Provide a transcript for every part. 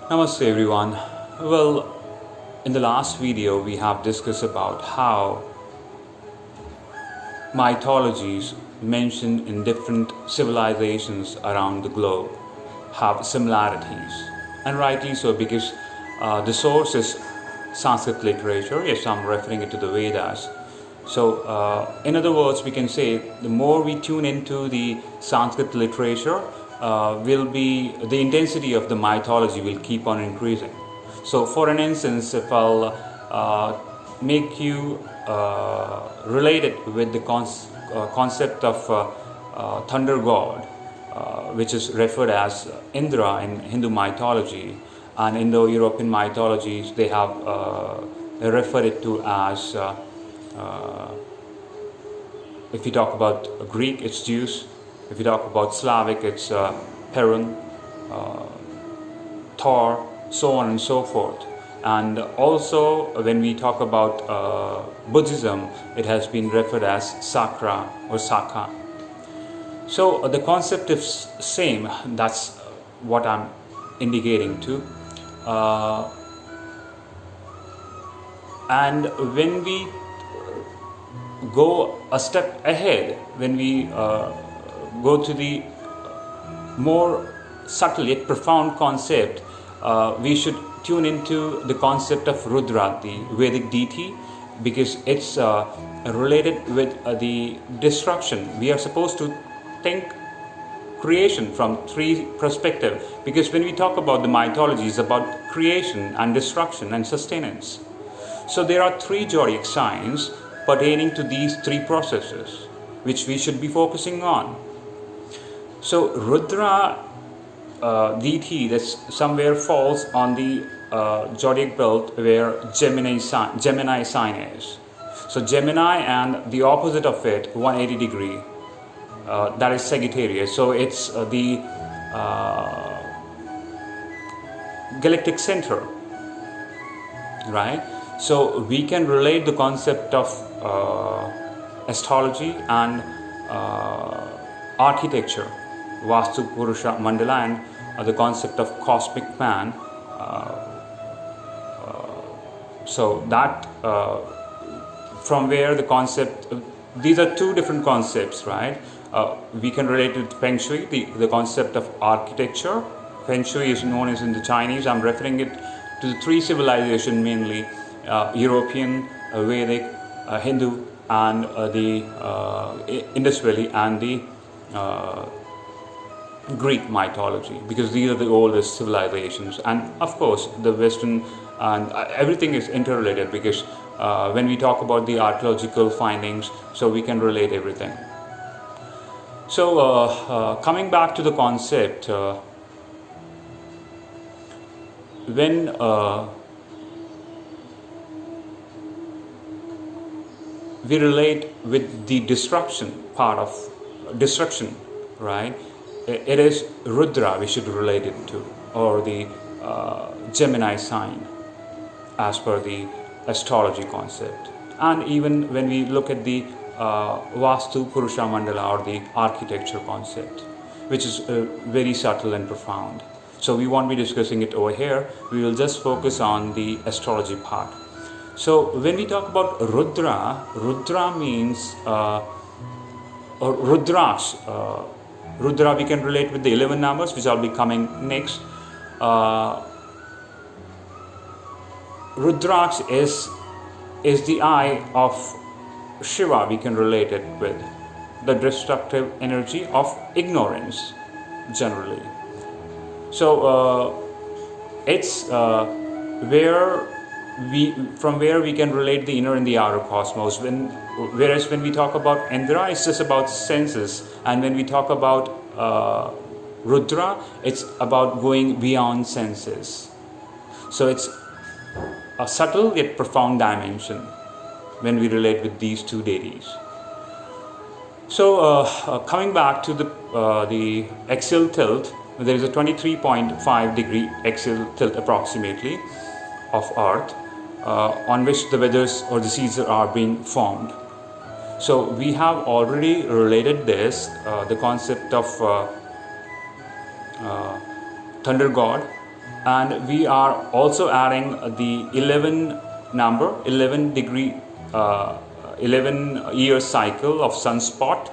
Namaste everyone. Well, in the last video we have discussed about how mythologies mentioned in different civilizations around the globe have similarities, and rightly so, because the source is Sanskrit literature. Yes, I'm referring it to the Vedas. So, in other words, we can say the more we tune into the Sanskrit literature, the intensity of the mythology will keep on increasing. So, for an instance, if I'll make you relate it with the concept of thunder god, which is referred as Indra in Hindu mythology, and Indo-European mythologies they refer it to as if you talk about Greek, it's Zeus. If you talk about Slavic, it's Perun, Thor, so on and so forth. And also, when we talk about Buddhism, it has been referred as Sakra or Saka. So the concept is same. That's what I'm indicating to. And when we go a step ahead, when we go to the more subtle yet profound concept, we should tune into the concept of Rudra, the Vedic deity, because it's related with the destruction. We are supposed to think creation from three perspectives, because when we talk about the mythology, it's about creation and destruction and sustenance. So there are three zodiac signs pertaining to these three processes, which we should be focusing on. So Rudra deity that somewhere falls on the zodiac belt where Gemini sign is. So Gemini and the opposite of it, 180 degree, that is Sagittarius. So it's the galactic center, right? So we can relate the concept of astrology and architecture, Vastu Purusha Mandala, and the concept of cosmic man. So that from where the concept, these are two different concepts, right? We can relate it to Feng Shui, the concept of architecture. Feng Shui is known as in the Chinese. I'm referring it to the three civilizations mainly. European, Vedic, Hindu, and the Indus Valley and the Greek mythology, because these are the oldest civilizations. And of course, the Western and everything is interrelated, because when we talk about the archaeological findings, so we can relate everything. So coming back to the concept, when we relate with the destruction part of destruction, right? It is Rudra we should relate it to, or the Gemini sign, as per the astrology concept. And even when we look at the Vastu Purusha Mandala, or the architecture concept, which is very subtle and profound. So we won't be discussing it over here. We will just focus on the astrology part. So when we talk about Rudra means Rudraksh. Rudra we can relate with the 11 numbers, which I'll be coming next. Rudraksh is the eye of Shiva. We can relate it with the destructive energy of ignorance generally. So it's from where we can relate the inner and the outer cosmos. Whereas when we talk about Indra, it's just about senses, and when we talk about Rudra, it's about going beyond senses. So it's a subtle yet profound dimension when we relate with these two deities. So coming back to the axial tilt, there is a 23.5 degree axial tilt approximately of Earth, on which the weathers or the seeds are being formed. So we have already related this, the concept of thunder god and we are also adding the 11 number, 11 degree, 11-year cycle of sunspot,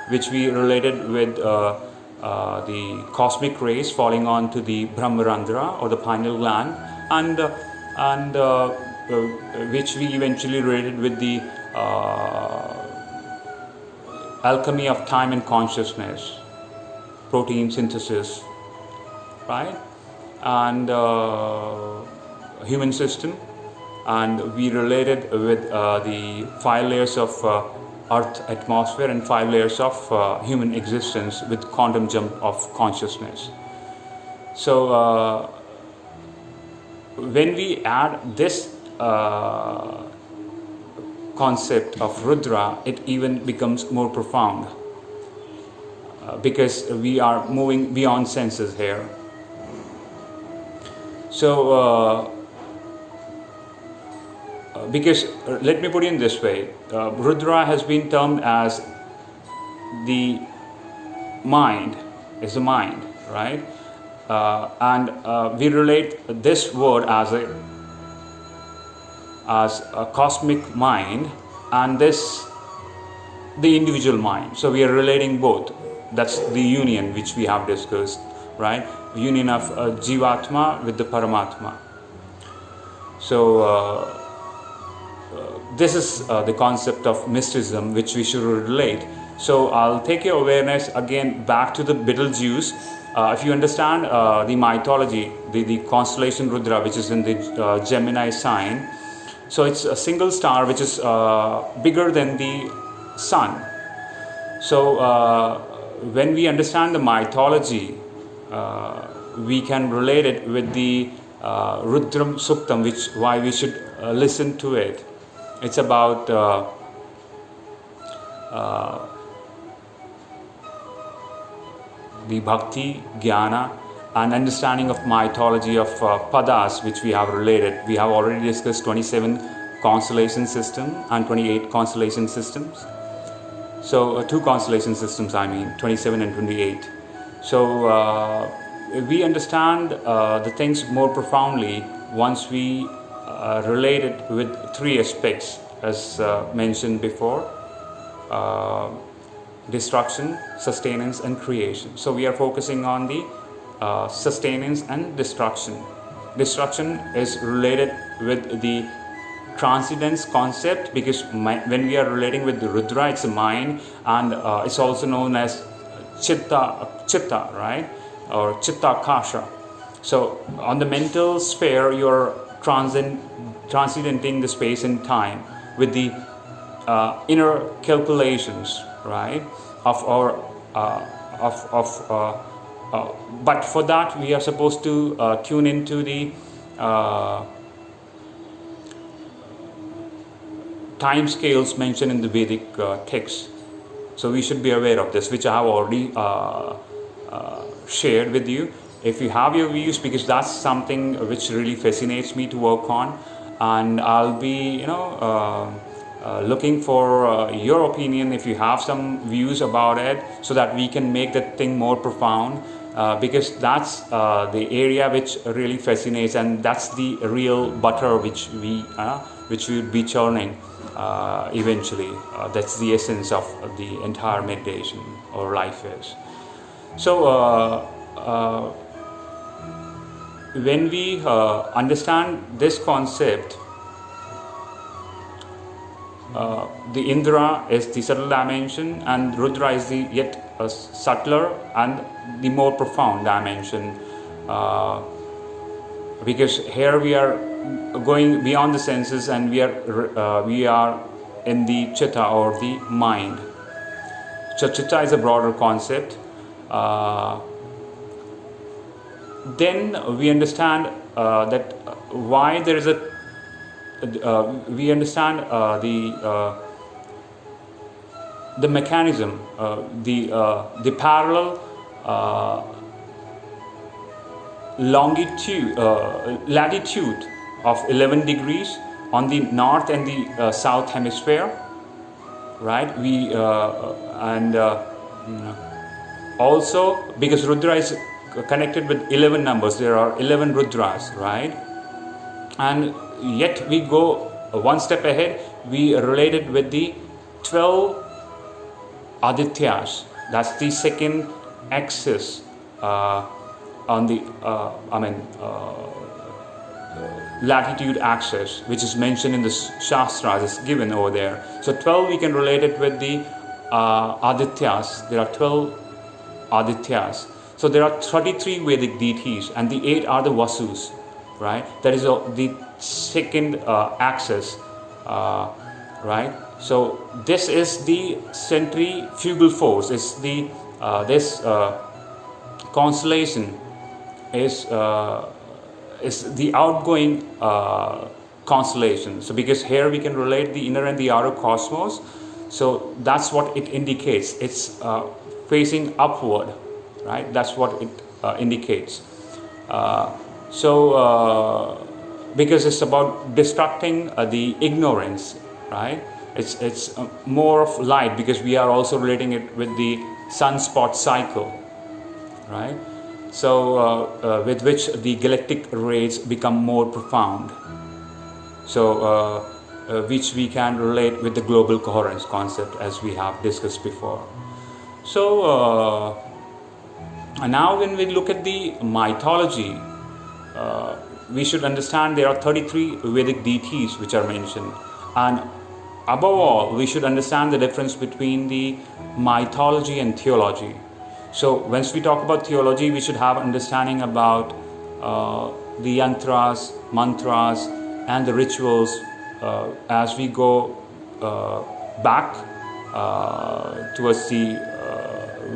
which we related with the cosmic rays falling onto the Brahmarandhra or the pineal gland, and which we eventually related with the alchemy of time and consciousness, protein synthesis, right, and human system, and we related with the 5 layers of earth atmosphere and 5 layers of human existence with quantum jump of consciousness. So when we add this concept of Rudra, it even becomes more profound, because we are moving beyond senses here. So because let me put it in this way, Rudra has been termed as the mind, is the mind, right? And we relate this word as a cosmic mind, and this the individual mind. So we are relating both. That's the union which we have discussed, right? Union of Jivatma with the Paramatma. So this is the concept of mysticism which we should relate. So I'll take your awareness again back to the Betelgeuse. If you understand the mythology, the constellation Rudra, which is in the Gemini sign, so it's a single star which is bigger than the sun. So when we understand the mythology, we can relate it with the Rudram Suktam, which why we should listen to it. It's about the bhakti, jnana, and understanding of mythology of padas, which we have related. We have already discussed 27 constellation system and 28 constellation systems. So 2 constellation systems, 27 and 28. So we understand the things more profoundly once we relate it with 3 aspects, as mentioned before: destruction, sustenance, and creation. So we are focusing on the sustenance and destruction. Destruction is related with the transcendence concept, because when we are relating with the Rudra, it's a mind, and it's also known as chitta, right, or chitta kasha. So on the mental sphere, you're transcendenting the space and time with the inner calculations, right, of our but for that we are supposed to tune into the time scales mentioned in the Vedic text. So we should be aware of this, which I have already shared with you. If you have your views, because that's something which really fascinates me to work on, and I'll be looking for your opinion if you have some views about it, so that we can make that thing more profound, because that's the area which really fascinates, and that's the real butter which we would be churning eventually. That's the essence of the entire meditation or life is. So when we understand this concept, the Indra is the subtle dimension, and Rudra is the yet subtler and the more profound dimension, because here we are going beyond the senses, and we are in the chitta or the mind. So chitta is a broader concept. Then we understand that why there is we understand the mechanism, the parallel latitude of 11 degrees on the north and the south hemisphere, right? We and also because Rudra is connected with 11 numbers. There are 11 Rudras, right? And yet we go one step ahead. We relate it with the 12 Adityas. That's the second axis on the latitude axis, which is mentioned in the Shastras, is given over there. So 12 we can relate it with the Adityas. There are 12 Adityas. So there are 33 Vedic deities, and the 8 are the Vasus, right? That is the second axis, right? So this is the centrifugal force. Is the this constellation is the outgoing constellation. So because here we can relate the inner and the outer cosmos, so that's what it indicates. It's facing upward, right? That's what it indicates. Because it's about destructing the ignorance, right? It's more of light, because we are also relating it with the sunspot cycle, right? So with which the galactic rays become more profound. So which we can relate with the global coherence concept, as we have discussed before. So now when we look at the mythology, we should understand there are 33 Vedic deities which are mentioned, and above all we should understand the difference between the mythology and theology. So once we talk about theology, we should have understanding about the yantras, mantras, and the rituals as we go back towards the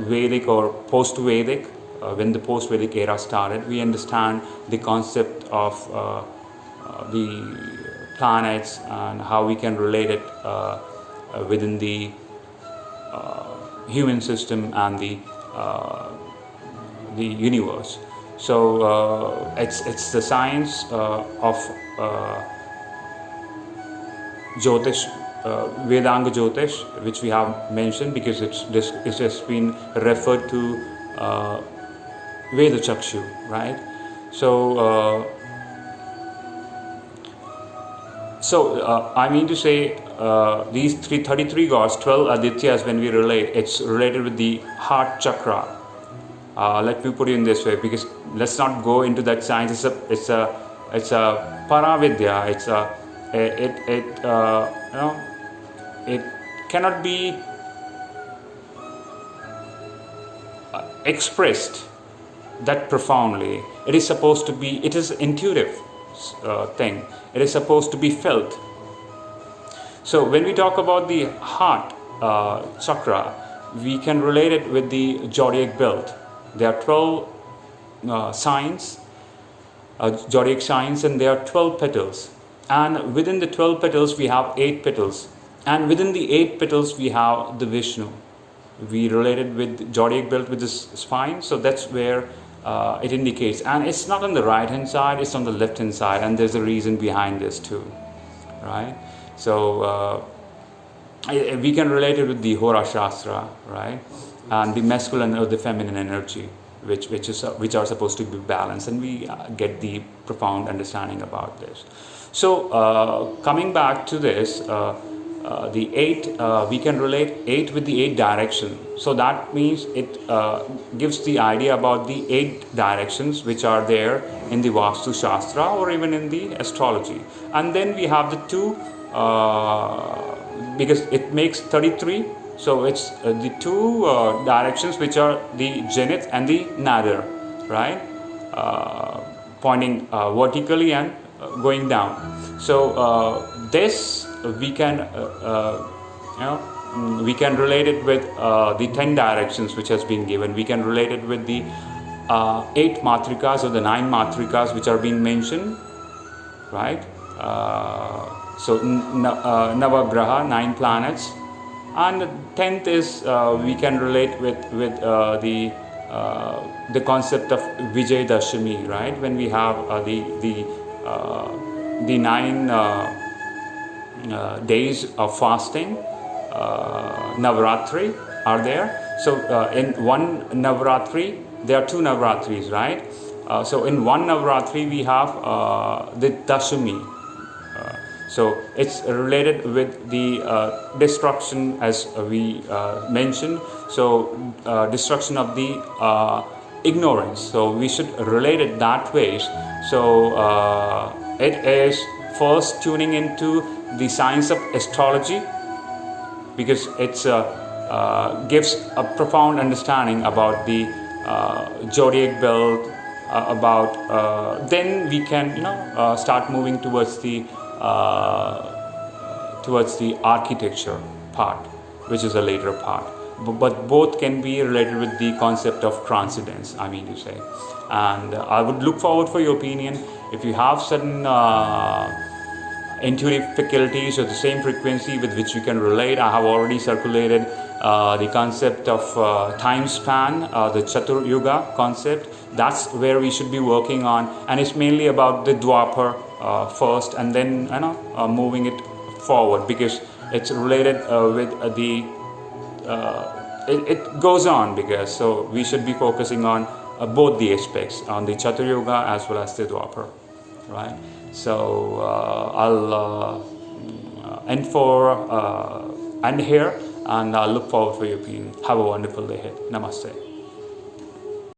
Vedic or post-Vedic. When the post-Vedic era started, we understand the concept of the planets and how we can relate it within the human system and the universe. So it's the science of Jyotish, Vedanga Jyotish, which we have mentioned, because it has been referred to Veda Chakshu, right? So I mean to say, these 33 gods, 12 Adityas, when we relate, it's related with the heart chakra. Let me put it in this way, because let's not go into that science. It's a paravidya. It cannot be expressed that profoundly. It is supposed to be. It is intuitive thing. It is supposed to be felt. So when we talk about the heart chakra, we can relate it with the zodiac belt. There are 12 signs, zodiac signs, and there are 12 petals. And within the 12 petals, we have 8 petals. And within the 8 petals, we have the Vishnu. We related with zodiac belt with this spine, so that's where it indicates. And it's not on the right hand side, it's on the left hand side, and there's a reason behind this too, right? So we can relate it with the Hora Shastra, right? And the masculine or the feminine energy, which are supposed to be balanced, and we get the profound understanding about this. So coming back to this, the 8, we can relate 8 with the 8 direction. So that means it gives the idea about the 8 directions which are there in the Vastu Shastra or even in the astrology. And then we have the 2, because it makes 33. So it's the 2 directions which are the zenith and the nadir, right? Pointing vertically and going down. So this we can we can relate it with the 10 directions which has been given. We can relate it with the 8 matrikas or the 9 matrikas which are being mentioned, right? So Navagraha, 9 planets, and the 10th is we can relate with the concept of Vijay Dashami, right? When we have the 9 days of fasting, Navaratri are there. So in one Navaratri, there are two Navratris, right? So in one Navratri we have the Dashami. So it's related with the destruction, as we mentioned. So destruction of the ignorance. So we should relate it that way. So it is first tuning into the science of astrology, because it gives a profound understanding about the zodiac belt. Then we can start moving towards the architecture part, which is a later part. But both can be related with the concept of transcendence, I mean to say. And I would look forward for your opinion. If you have certain intuitive faculties or the same frequency with which you can relate, I have already circulated the concept of time span, the Chatur Yuga concept. That's where we should be working on, and it's mainly about the Dwapar first, and then moving it forward, because it's related with the it goes on, because so we should be focusing on both the aspects, on the Chatur Yuga as well as the Dwapar, right? So I'll end here, and I'll look forward for your opinion. Have a wonderful day ahead. Namaste.